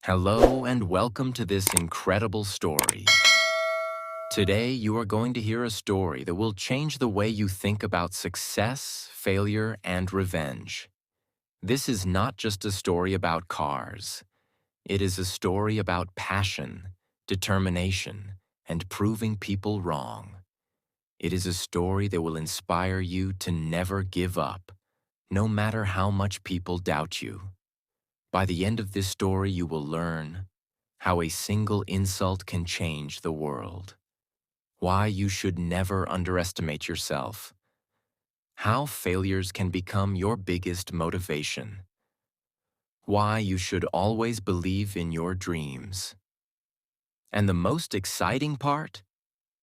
Hello and welcome to this incredible story. Today, you are going to hear a story that will change the way you think about success, failure, and revenge. This is not just a story about cars. It is a story about passion, determination, and proving people wrong. It is a story that will inspire you to never give up, no matter how much people doubt you. By the end of this story, you will learn how a single insult can change the world, why you should never underestimate yourself, how failures can become your biggest motivation, why you should always believe in your dreams. And the most exciting part?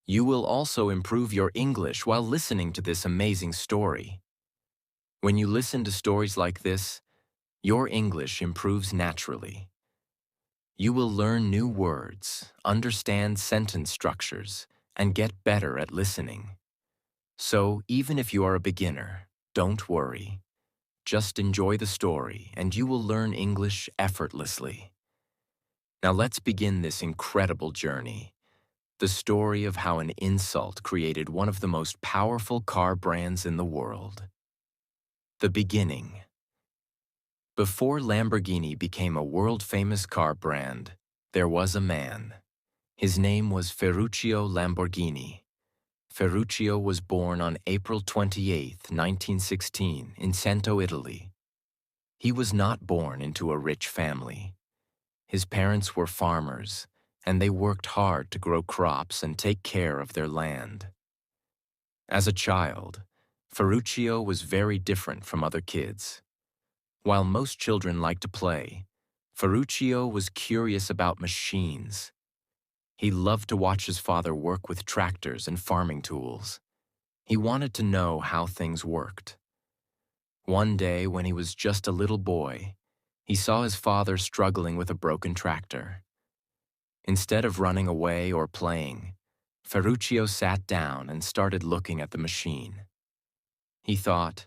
You will also improve your English while listening to this amazing story. When you listen to stories like this, your English improves naturally. You will learn new words, understand sentence structures, and get better at listening. So, even if you are a beginner, don't worry. Just enjoy the story and you will learn English effortlessly. Now let's begin this incredible journey. The story of how an insult created one of the most powerful car brands in the world. The beginning. Before Lamborghini became a world-famous car brand, there was a man. His name was Ferruccio Lamborghini. Ferruccio was born on April 28, 1916, in Cento, Italy. He was not born into a rich family. His parents were farmers, and they worked hard to grow crops and take care of their land. As a child, Ferruccio was very different from other kids. While most children like to play, Ferruccio was curious about machines. He loved to watch his father work with tractors and farming tools. He wanted to know how things worked. One day, when he was just a little boy, he saw his father struggling with a broken tractor. Instead of running away or playing, Ferruccio sat down and started looking at the machine. He thought,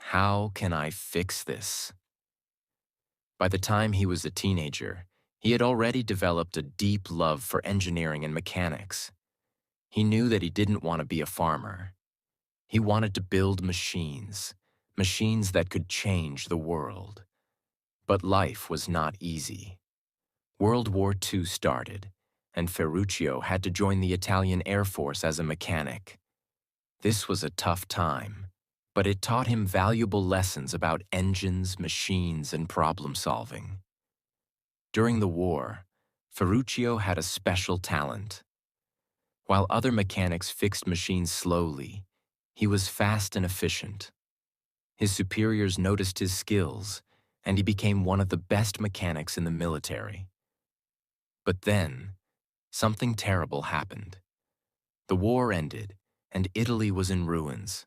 "How can I fix this?" By the time he was a teenager, he had already developed a deep love for engineering and mechanics. He knew that he didn't want to be a farmer. He wanted to build machines, machines that could change the world. But life was not easy. World War II started, and Ferruccio had to join the Italian Air Force as a mechanic. This was a tough time, but it taught him valuable lessons about engines, machines, and problem solving. During the war, Ferruccio had a special talent. While other mechanics fixed machines slowly, he was fast and efficient. His superiors noticed his skills, and he became one of the best mechanics in the military. But then, something terrible happened. The war ended, and Italy was in ruins.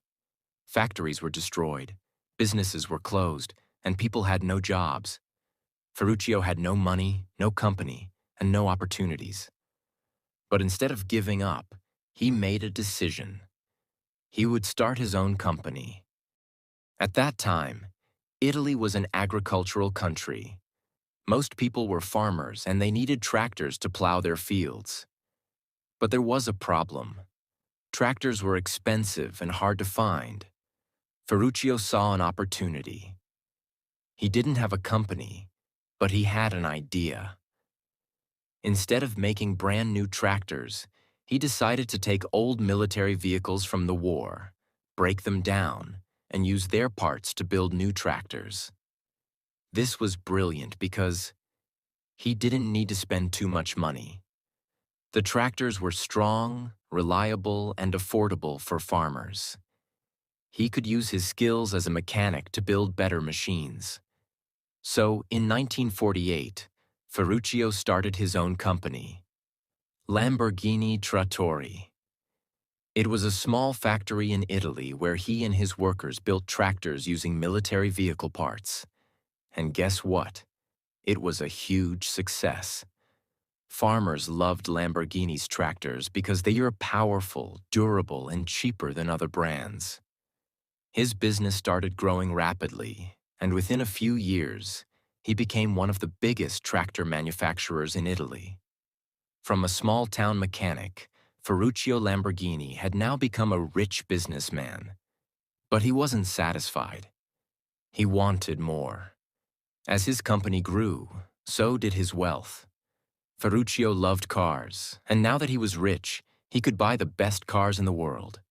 Factories were destroyed, businesses were closed, and people had no jobs. Ferruccio had no money, no company, and no opportunities. But instead of giving up, he made a decision. He would start his own company. At that time, Italy was an agricultural country. Most people were farmers and they needed tractors to plow their fields. But there was a problem. Tractors were expensive and hard to find. Ferruccio saw an opportunity. He didn't have a company, but he had an idea. Instead of making brand new tractors, he decided to take old military vehicles from the war, break them down, and use their parts to build new tractors. This was brilliant because he didn't need to spend too much money. The tractors were strong, reliable, and affordable for farmers. He could use his skills as a mechanic to build better machines. So, in 1948, Ferruccio started his own company, Lamborghini Trattori. It was a small factory in Italy where he and his workers built tractors using military vehicle parts. And guess what? It was a huge success. Farmers loved Lamborghini's tractors because they were powerful, durable, and cheaper than other brands. His business started growing rapidly, and within a few years, he became one of the biggest tractor manufacturers in Italy. From a small-town mechanic, Ferruccio Lamborghini had now become a rich businessman. But he wasn't satisfied. He wanted more. As his company grew, so did his wealth. Ferruccio loved cars, and now that he was rich, he could buy the best cars in the world.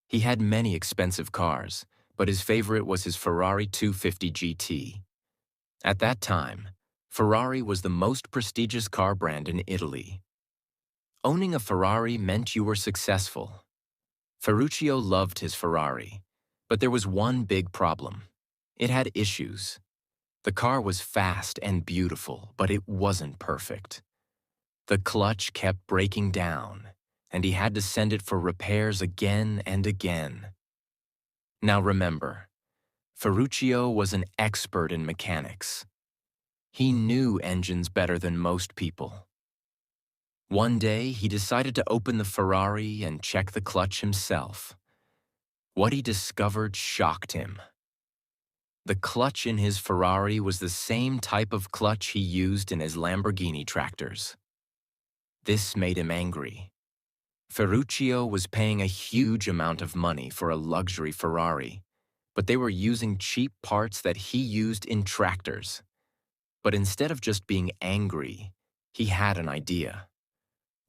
He had many expensive cars, but his favorite was his Ferrari 250 GT. At that time, Ferrari was the most prestigious car brand in Italy. Owning a Ferrari meant you were successful. Ferruccio loved his Ferrari, but there was one big problem. It had issues. The car was fast and beautiful, but it wasn't perfect. The clutch kept breaking down, and he had to send it for repairs again and again. Now remember, Ferruccio was an expert in mechanics. He knew engines better than most people. One day, he decided to open the Ferrari and check the clutch himself. What he discovered shocked him. The clutch in his Ferrari was the same type of clutch he used in his Lamborghini tractors. This made him angry. Ferruccio was paying a huge amount of money for a luxury Ferrari, but they were using cheap parts that he used in tractors. But instead of just being angry, he had an idea.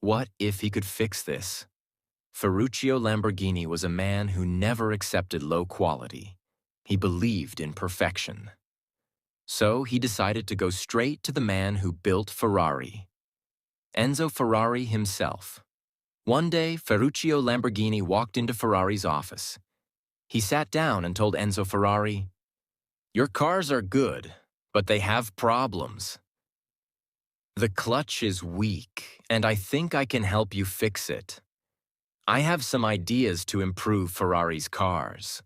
What if he could fix this? Ferruccio Lamborghini was a man who never accepted low quality. He believed in perfection. So he decided to go straight to the man who built Ferrari, Enzo Ferrari himself. One day, Ferruccio Lamborghini walked into Ferrari's office. He sat down and told Enzo Ferrari, "Your cars are good, but they have problems. The clutch is weak, and I think I can help you fix it. I have some ideas to improve Ferrari's cars."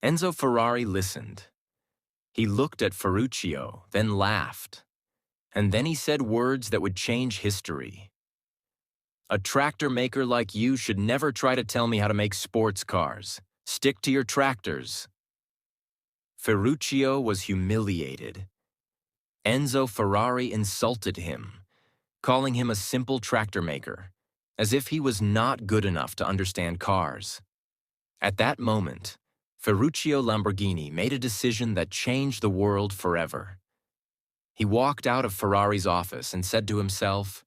Enzo Ferrari listened. He looked at Ferruccio, then laughed. And then he said words that would change history. "A tractor maker like you should never try to tell me how to make sports cars. Stick to your tractors." Ferruccio was humiliated. Enzo Ferrari insulted him, calling him a simple tractor maker, as if he was not good enough to understand cars. At that moment, Ferruccio Lamborghini made a decision that changed the world forever. He walked out of Ferrari's office and said to himself,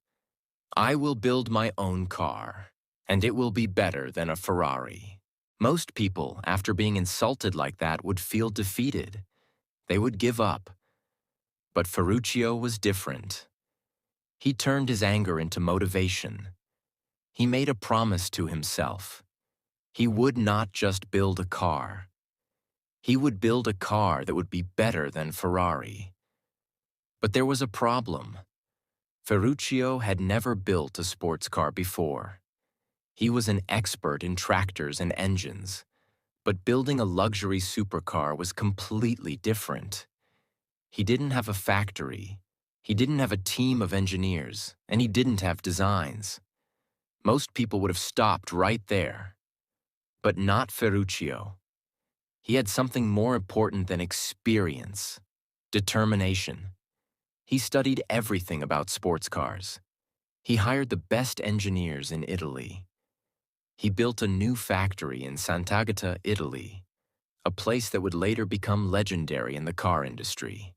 "I will build my own car, and it will be better than a Ferrari." Most people, after being insulted like that, would feel defeated. They would give up. But Ferruccio was different. He turned his anger into motivation. He made a promise to himself. He would not just build a car. He would build a car that would be better than Ferrari. But there was a problem. Ferruccio had never built a sports car before. He was an expert in tractors and engines, but building a luxury supercar was completely different. He didn't have a factory, he didn't have a team of engineers, and he didn't have designs. Most people would have stopped right there. But not Ferruccio. He had something more important than experience: determination. He studied everything about sports cars. He hired the best engineers in Italy. He built a new factory in Sant'Agata, Italy, a place that would later become legendary in the car industry.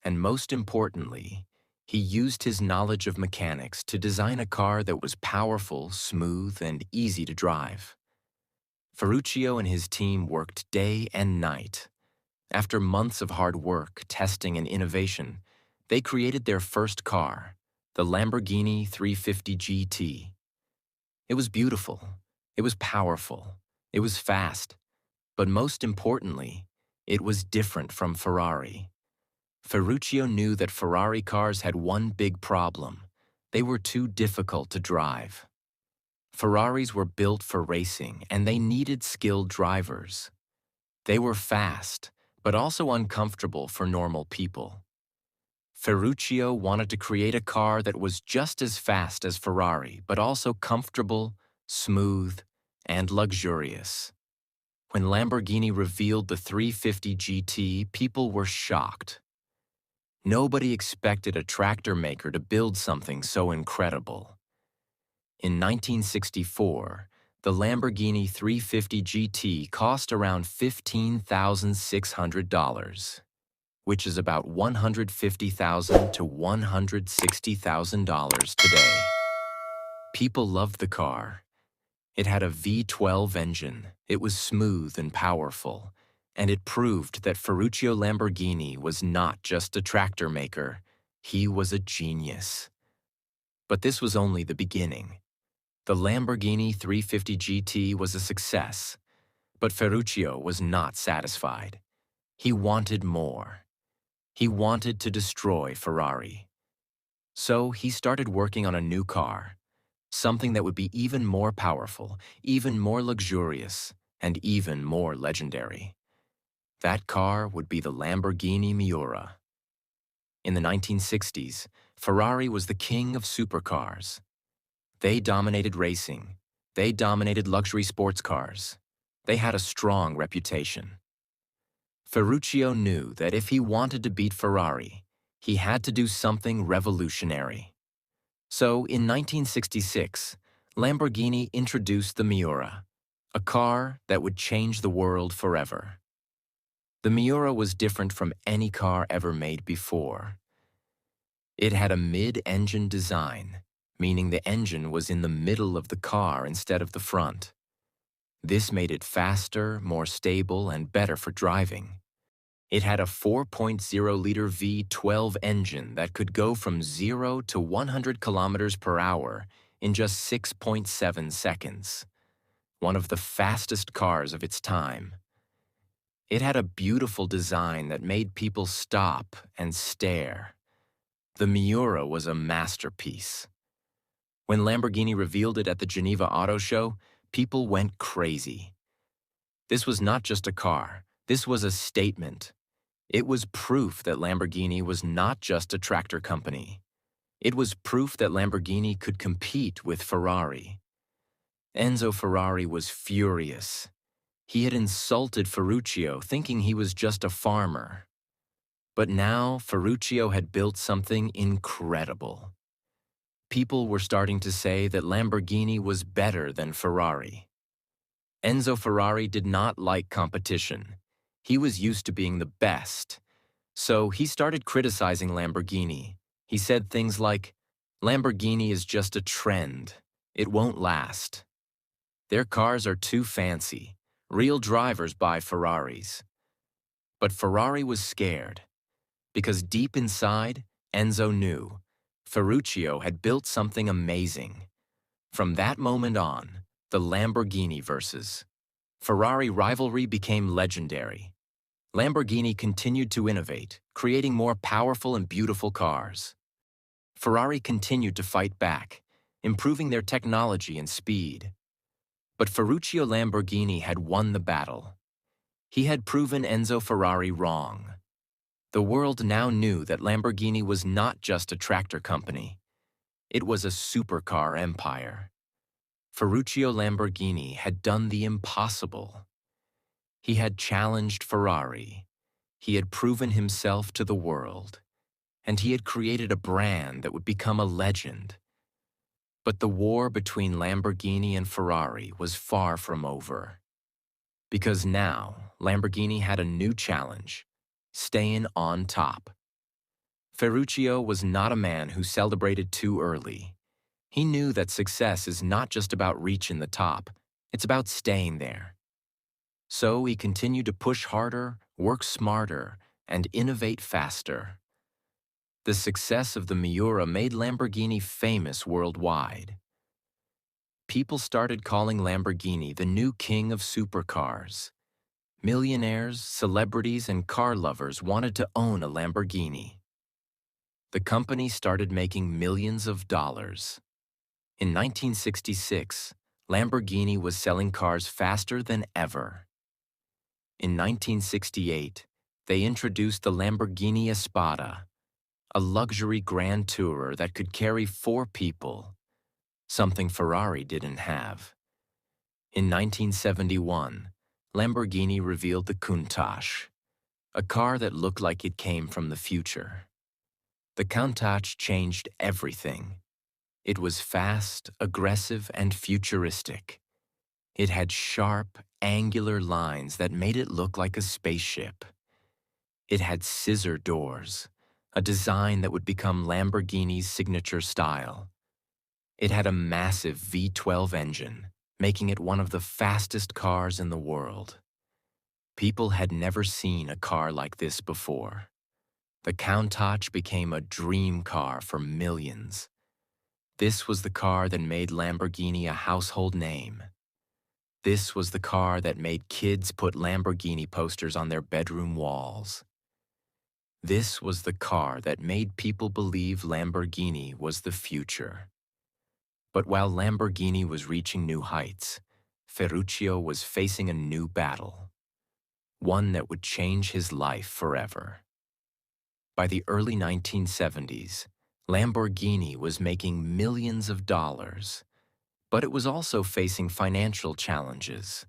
And most importantly, he used his knowledge of mechanics to design a car that was powerful, smooth, and easy to drive. Ferruccio and his team worked day and night. After months of hard work, testing, and innovation, they created their first car, the Lamborghini 350 GT. It was beautiful, it was powerful, it was fast, but most importantly, it was different from Ferrari. Ferruccio knew that Ferrari cars had one big problem: they were too difficult to drive. Ferraris were built for racing, and they needed skilled drivers. They were fast, but also uncomfortable for normal people. Ferruccio wanted to create a car that was just as fast as Ferrari, but also comfortable, smooth, and luxurious. When Lamborghini revealed the 350 GT, people were shocked. Nobody expected a tractor maker to build something so incredible. In 1964, the Lamborghini 350 GT cost around $15,600, which is about $150,000 to $160,000 today. People loved the car. It had a V12 engine, it was smooth and powerful, and it proved that Ferruccio Lamborghini was not just a tractor maker, he was a genius. But this was only the beginning. The Lamborghini 350 GT was a success, but Ferruccio was not satisfied. He wanted more. He wanted to destroy Ferrari. So he started working on a new car, something that would be even more powerful, even more luxurious, and even more legendary. That car would be the Lamborghini Miura. In the 1960s, Ferrari was the king of supercars. They dominated racing. They dominated luxury sports cars. They had a strong reputation. Ferruccio knew that if he wanted to beat Ferrari, he had to do something revolutionary. So, in 1966, Lamborghini introduced the Miura, a car that would change the world forever. The Miura was different from any car ever made before. It had a mid-engine design, meaning the engine was in the middle of the car instead of the front. This made it faster, more stable, and better for driving. It had a 4.0-liter V12 engine that could go from 0 to 100 kilometers per hour in just 6.7 seconds, one of the fastest cars of its time. It had a beautiful design that made people stop and stare. The Miura was a masterpiece. When Lamborghini revealed it at the Geneva Auto Show, people went crazy. This was not just a car, this was a statement. It was proof that Lamborghini was not just a tractor company. It was proof that Lamborghini could compete with Ferrari. Enzo Ferrari was furious. He had insulted Ferruccio, thinking he was just a farmer. But now Ferruccio had built something incredible. People were starting to say that Lamborghini was better than Ferrari. Enzo Ferrari did not like competition. He was used to being the best. So he started criticizing Lamborghini. He said things like, "Lamborghini is just a trend. It won't last. Their cars are too fancy. Real drivers buy Ferraris." But Ferrari was scared, because deep inside, Enzo knew Ferruccio had built something amazing. From that moment on, the Lamborghini versus Ferrari rivalry became legendary. Lamborghini continued to innovate, creating more powerful and beautiful cars. Ferrari continued to fight back, improving their technology and speed. But Ferruccio Lamborghini had won the battle. He had proven Enzo Ferrari wrong. The world now knew that Lamborghini was not just a tractor company. It was a supercar empire. Ferruccio Lamborghini had done the impossible. He had challenged Ferrari. He had proven himself to the world. And he had created a brand that would become a legend. But the war between Lamborghini and Ferrari was far from over. Because now, Lamborghini had a new challenge: staying on top. Ferruccio was not a man who celebrated too early. He knew that success is not just about reaching the top, it's about staying there. So he continued to push harder, work smarter, and innovate faster. The success of the Miura made Lamborghini famous worldwide. People started calling Lamborghini the new king of supercars. Millionaires, celebrities, and car lovers wanted to own a Lamborghini. The company started making millions of dollars. In 1966, Lamborghini was selling cars faster than ever. In 1968, they introduced the Lamborghini Espada, a luxury grand tourer that could carry 4 people, something Ferrari didn't have. In 1971, Lamborghini revealed the Countach, a car that looked like it came from the future. The Countach changed everything. It was fast, aggressive, and futuristic. It had sharp, angular lines that made it look like a spaceship. It had scissor doors, a design that would become Lamborghini's signature style. It had a massive V12 engine, making it one of the fastest cars in the world. People had never seen a car like this before. The Countach became a dream car for millions. This was the car that made Lamborghini a household name. This was the car that made kids put Lamborghini posters on their bedroom walls. This was the car that made people believe Lamborghini was the future. But while Lamborghini was reaching new heights, Ferruccio was facing a new battle, one that would change his life forever. By the early 1970s, Lamborghini was making millions of dollars, but it was also facing financial challenges.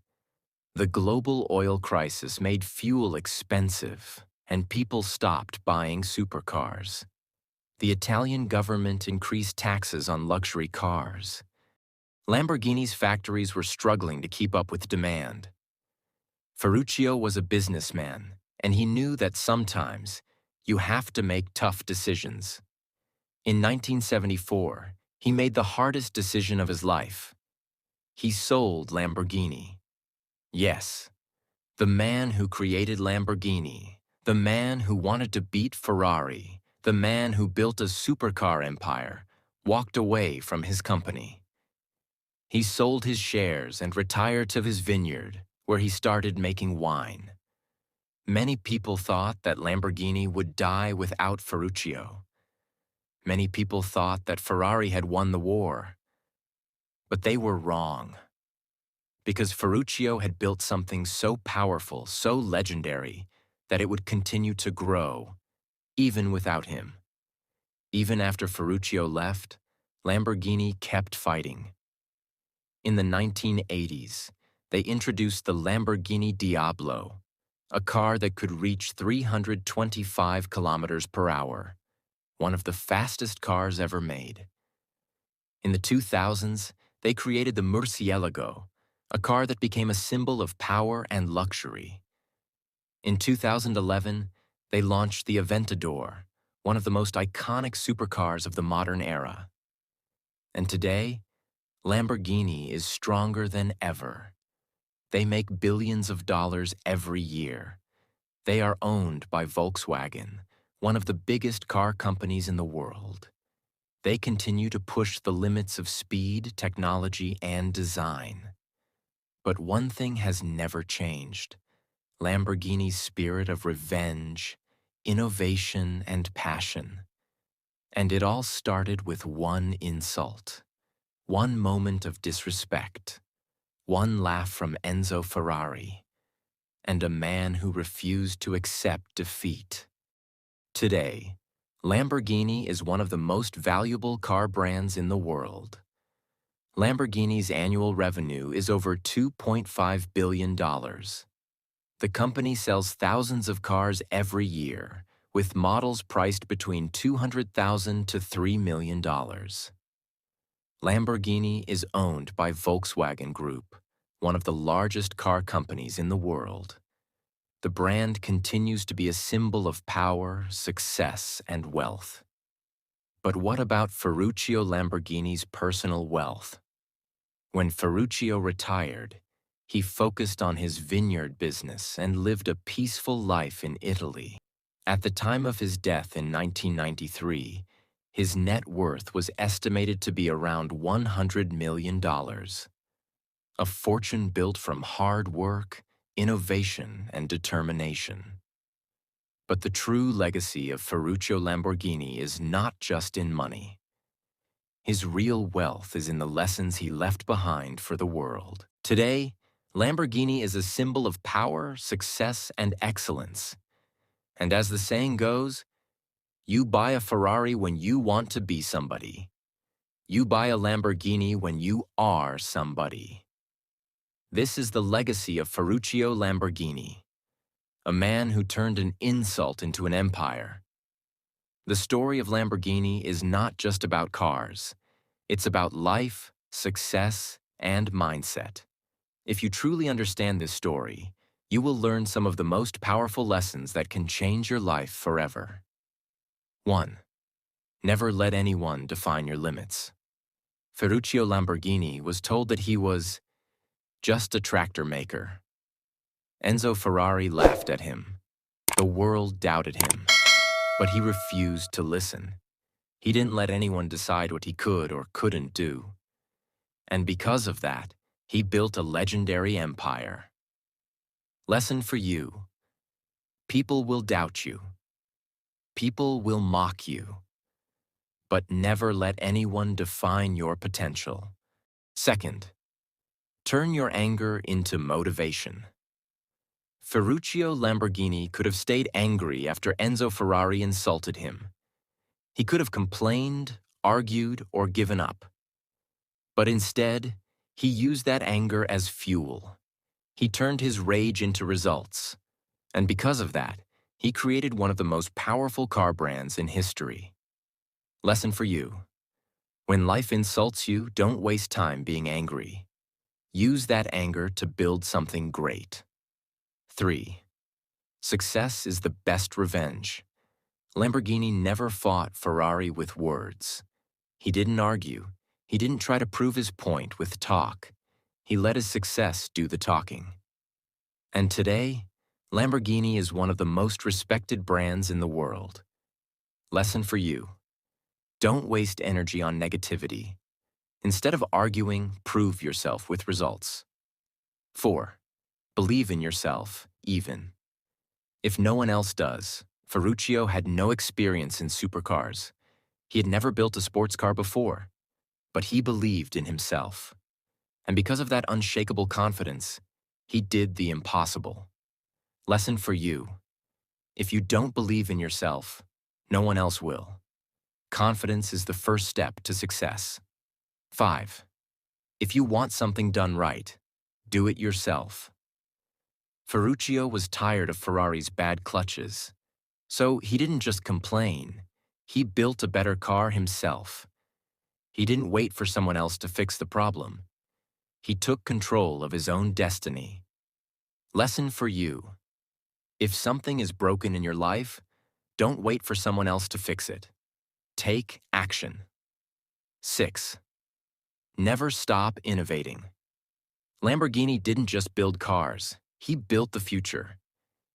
The global oil crisis made fuel expensive, and people stopped buying supercars. The Italian government increased taxes on luxury cars. Lamborghini's factories were struggling to keep up with demand. Ferruccio was a businessman, and he knew that sometimes you have to make tough decisions. In 1974, he made the hardest decision of his life. He sold Lamborghini. Yes, the man who created Lamborghini, the man who wanted to beat Ferrari, the man who built a supercar empire, walked away from his company. He sold his shares and retired to his vineyard, where he started making wine. Many people thought that Lamborghini would die without Ferruccio. Many people thought that Ferrari had won the war. But they were wrong. Because Ferruccio had built something so powerful, so legendary, that it would continue to grow, even without him. Even after Ferruccio left, Lamborghini kept fighting. In the 1980s, they introduced the Lamborghini Diablo, a car that could reach 325 kilometers per hour, one of the fastest cars ever made. In the 2000s, they created the Murcielago, a car that became a symbol of power and luxury. In 2011, they launched the Aventador, one of the most iconic supercars of the modern era. And today, Lamborghini is stronger than ever. They make billions of dollars every year. They are owned by Volkswagen, one of the biggest car companies in the world. They continue to push the limits of speed, technology, and design. But one thing has never changed: Lamborghini's spirit of revenge, innovation, and passion. And it all started with one insult, one moment of disrespect, one laugh from Enzo Ferrari, and a man who refused to accept defeat. Today, Lamborghini is one of the most valuable car brands in the world. Lamborghini's annual revenue is over $2.5 billion. The company sells thousands of cars every year, with models priced between $200,000 to $3 million. Lamborghini is owned by Volkswagen Group, one of the largest car companies in the world. The brand continues to be a symbol of power, success, and wealth. But what about Ferruccio Lamborghini's personal wealth? When Ferruccio retired, he focused on his vineyard business and lived a peaceful life in Italy. At the time of his death in 1993, his net worth was estimated to be around $100 million. A fortune built from hard work, innovation, and determination. But the true legacy of Ferruccio Lamborghini is not just in money. His real wealth is in the lessons he left behind for the world. Today, Lamborghini is a symbol of power, success, and excellence. And as the saying goes, you buy a Ferrari when you want to be somebody. You buy a Lamborghini when you are somebody. This is the legacy of Ferruccio Lamborghini, a man who turned an insult into an empire. The story of Lamborghini is not just about cars. It's about life, success, and mindset. If you truly understand this story, you will learn some of the most powerful lessons that can change your life forever. 1. Never let anyone define your limits. Ferruccio Lamborghini was told that he was just a tractor maker. Enzo Ferrari laughed at him. The world doubted him, but he refused to listen. He didn't let anyone decide what he could or couldn't do. And because of that, he built a legendary empire. Lesson for you. People will doubt you. People will mock you. But never let anyone define your potential. Second, turn your anger into motivation. Ferruccio Lamborghini could have stayed angry after Enzo Ferrari insulted him. He could have complained, argued, or given up. But instead, he used that anger as fuel. He turned his rage into results. And because of that, he created one of the most powerful car brands in history. Lesson for you. When life insults you, don't waste time being angry. Use that anger to build something great. 3. Success is the best revenge. Lamborghini never fought Ferrari with words. He didn't argue. He didn't try to prove his point with talk. He let his success do the talking. And today, Lamborghini is one of the most respected brands in the world. Lesson for you. Don't waste energy on negativity. Instead of arguing, prove yourself with results. 4. Believe in yourself, even. If no one else does, Ferruccio had no experience in supercars. He had never built a sports car before, but he believed in himself. And because of that unshakable confidence, he did the impossible. Lesson for you. If you don't believe in yourself, no one else will. Confidence is the first step to success. 5. If you want something done right, do it yourself. Ferruccio was tired of Ferrari's bad clutches, so he didn't just complain. He built a better car himself. He didn't wait for someone else to fix the problem. He took control of his own destiny. Lesson for you. If something is broken in your life, don't wait for someone else to fix it. Take action. 6. Never stop innovating. Lamborghini didn't just build cars, he built the future.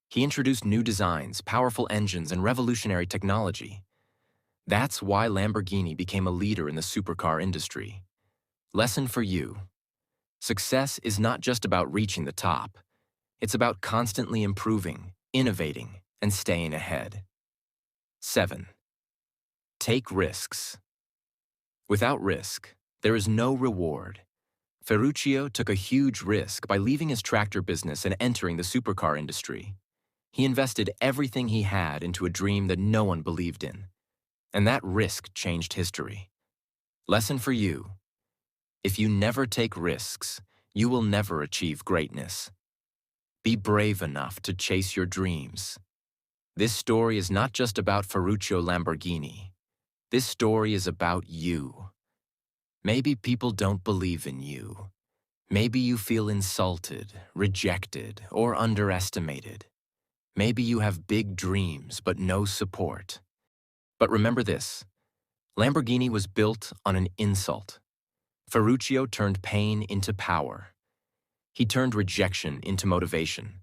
He introduced new designs, powerful engines, and revolutionary technology. That's why Lamborghini became a leader in the supercar industry. Lesson for you. Success is not just about reaching the top. It's about constantly improving, innovating, and staying ahead. 7. Take risks. Without risk, there is no reward. Ferruccio took a huge risk by leaving his tractor business and entering the supercar industry. He invested everything he had into a dream that no one believed in. And that risk changed history. Lesson for you. If you never take risks, you will never achieve greatness. Be brave enough to chase your dreams. This story is not just about Ferruccio Lamborghini. This story is about you. Maybe people don't believe in you. Maybe you feel insulted, rejected, or underestimated. Maybe you have big dreams but no support. But remember this, Lamborghini was built on an insult. Ferruccio turned pain into power. He turned rejection into motivation.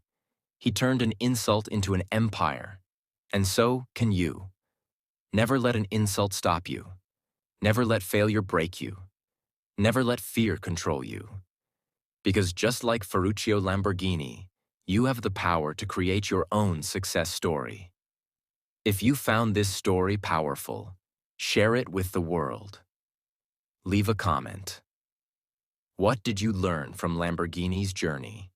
He turned an insult into an empire. And so can you. Never let an insult stop you. Never let failure break you. Never let fear control you. Because just like Ferruccio Lamborghini, you have the power to create your own success story. If you found this story powerful, share it with the world. Leave a comment. What did you learn from Lamborghini's journey?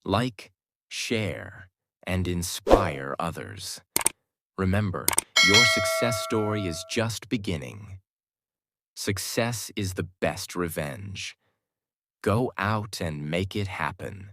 Like, share, and inspire others. Remember, your success story is just beginning. Success is the best revenge. Go out and make it happen.